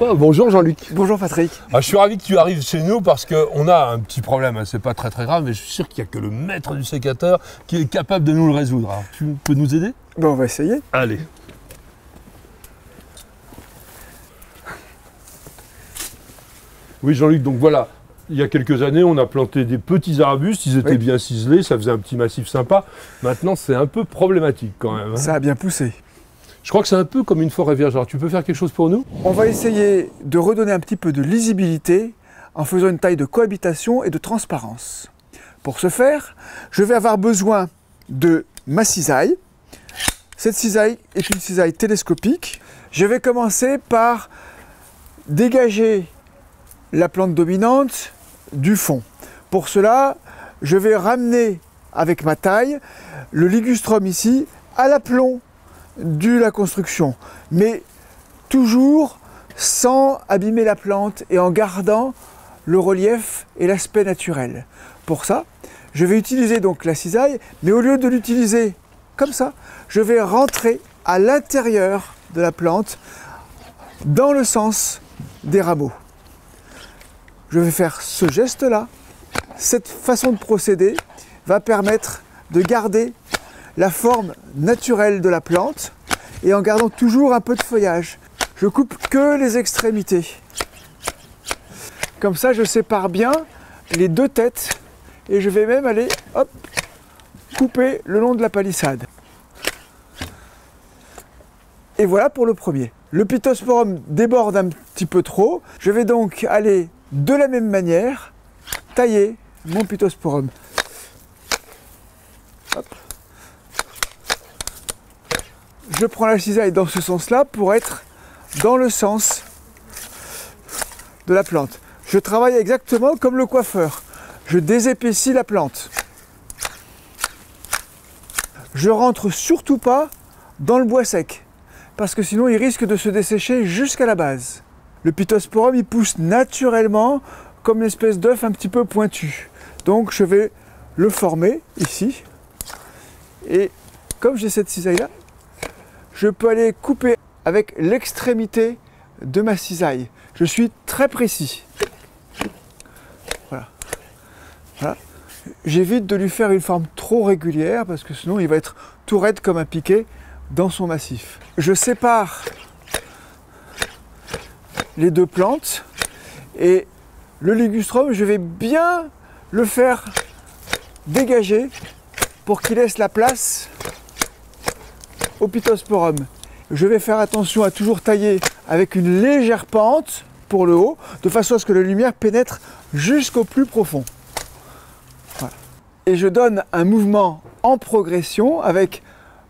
Bonjour, bonjour Jean-Luc. Bonjour Patrick. Je suis ravi que tu arrives chez nous parce qu'on a un petit problème, hein. C'est pas très grave, mais je suis sûr qu'il n'y a que le maître du sécateur qui est capable de nous le résoudre. Alors, tu peux nous aider? On va essayer. Allez. Oui Jean-Luc, donc voilà, il y a quelques années, on a planté des petits arbustes, ils étaient bien ciselés, ça faisait un petit massif sympa. Maintenant, c'est un peu problématique quand même. Hein. Ça a bien poussé. Je crois que c'est un peu comme une forêt vierge. Alors, tu peux faire quelque chose pour nous? On va essayer de redonner un petit peu de lisibilité en faisant une taille de cohabitation et de transparence. Pour ce faire, je vais avoir besoin de ma cisaille. Cette cisaille est une cisaille télescopique. Je vais commencer par dégager la plante dominante du fond. Pour cela, je vais ramener avec ma taille le ligustrum ici à l'aplomb de la construction, mais toujours sans abîmer la plante et en gardant le relief et l'aspect naturel. Pour ça, je vais utiliser donc la cisaille, mais au lieu de l'utiliser comme ça, je vais rentrer à l'intérieur de la plante dans le sens des rameaux. Je vais faire ce geste-là. Cette façon de procéder va permettre de garder la forme naturelle de la plante et en gardant toujours un peu de feuillage. Je coupe que les extrémités. Comme ça, je sépare bien les deux têtes et je vais même aller hop, couper le long de la palissade. Et voilà pour le premier. Le Pittosporum déborde un petit peu trop. Je vais donc aller de la même manière tailler mon Pittosporum. Hop. Je prends la cisaille dans ce sens-là pour être dans le sens de la plante. Je travaille exactement comme le coiffeur. Je désépaissis la plante. Je rentre surtout pas dans le bois sec, parce que sinon il risque de se dessécher jusqu'à la base. Le Pittosporum, il pousse naturellement comme une espèce d'œuf un petit peu pointu. Donc je vais le former ici. Et comme j'ai cette cisaille-là, je peux aller couper avec l'extrémité de ma cisaille. Je suis très précis. Voilà. Voilà. J'évite de lui faire une forme trop régulière parce que sinon il va être tout raide comme un piquet dans son massif. Je sépare les deux plantes et le ligustrum, je vais bien le faire dégager pour qu'il laisse la place au Pittosporum. Je vais faire attention à toujours tailler avec une légère pente pour le haut, de façon à ce que la lumière pénètre jusqu'au plus profond. Voilà. Et je donne un mouvement en progression avec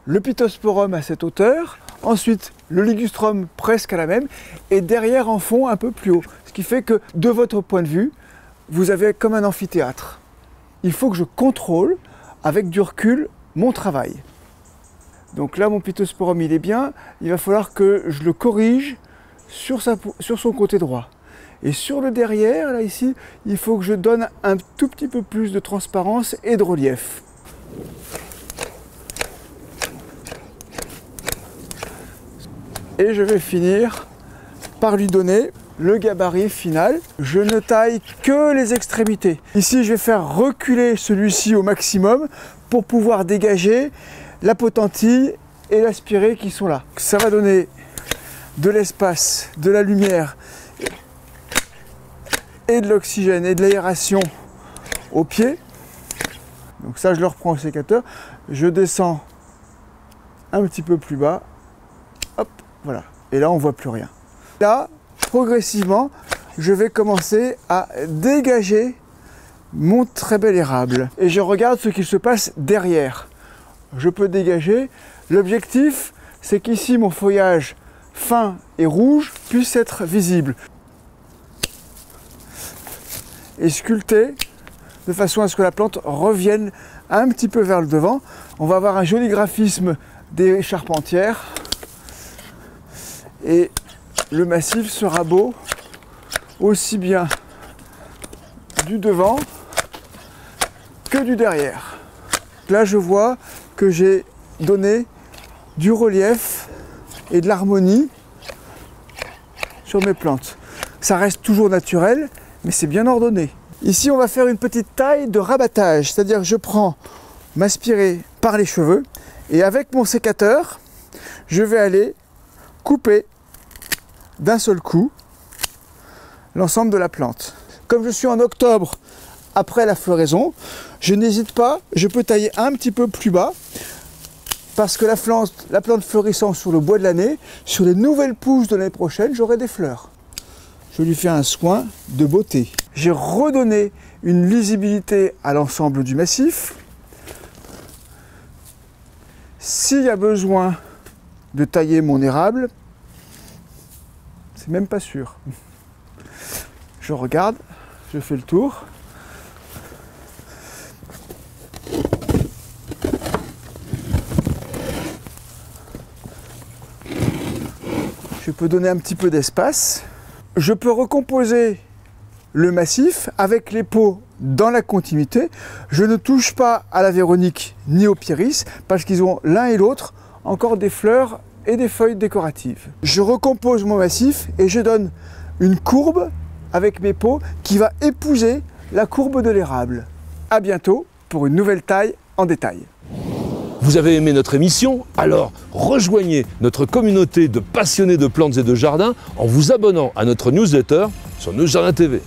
le Pittosporum à cette hauteur, ensuite le ligustrum presque à la même, et derrière en fond un peu plus haut. Ce qui fait que de votre point de vue, vous avez comme un amphithéâtre. Il faut que je contrôle avec du recul mon travail. Donc là, mon Pittosporum, il est bien. Il va falloir que je le corrige sur son côté droit. Et sur le derrière, là, ici, il faut que je donne un tout petit peu plus de transparence et de relief. Et je vais finir par lui donner le gabarit final. Je ne taille que les extrémités. Ici, je vais faire reculer celui-ci au maximum pour pouvoir dégager la potentille et l'aspirée qui sont là. Ça va donner de l'espace, de la lumière et de l'oxygène et de l'aération au pied. Donc ça, je le reprends au sécateur. Je descends un petit peu plus bas. Hop, voilà. Et là, on ne voit plus rien. Là, progressivement, je vais commencer à dégager mon très bel érable. Et je regarde ce qui se passe derrière. Je peux dégager. L'objectif, c'est qu'ici, mon feuillage fin et rouge puisse être visible. Et sculpter de façon à ce que la plante revienne un petit peu vers le devant. On va avoir un joli graphisme des charpentières. Et le massif sera beau aussi bien du devant que du derrière. Là, je vois que j'ai donné du relief et de l'harmonie sur mes plantes. Ça reste toujours naturel, mais c'est bien ordonné. Ici, on va faire une petite taille de rabattage, c'est-à-dire que je prends m'aspirer par les cheveux et avec mon sécateur, je vais aller couper d'un seul coup l'ensemble de la plante. Comme je suis en octobre, après la floraison, je n'hésite pas, je peux tailler un petit peu plus bas parce que la plante fleurissant sur le bois de l'année, sur les nouvelles pousses de l'année prochaine, j'aurai des fleurs. Je lui fais un soin de beauté. J'ai redonné une lisibilité à l'ensemble du massif. S'il y a besoin de tailler mon érable, c'est même pas sûr. Je regarde, je fais le tour. Je peux donner un petit peu d'espace. Je peux recomposer le massif avec les pots dans la continuité. Je ne touche pas à la Véronique ni au Pieris parce qu'ils ont l'un et l'autre encore des fleurs et des feuilles décoratives. Je recompose mon massif et je donne une courbe avec mes pots qui va épouser la courbe de l'érable. À bientôt pour une nouvelle taille en détail. Vous avez aimé notre émission? Alors rejoignez notre communauté de passionnés de plantes et de jardins en vous abonnant à notre newsletter sur Nos Jardins TV.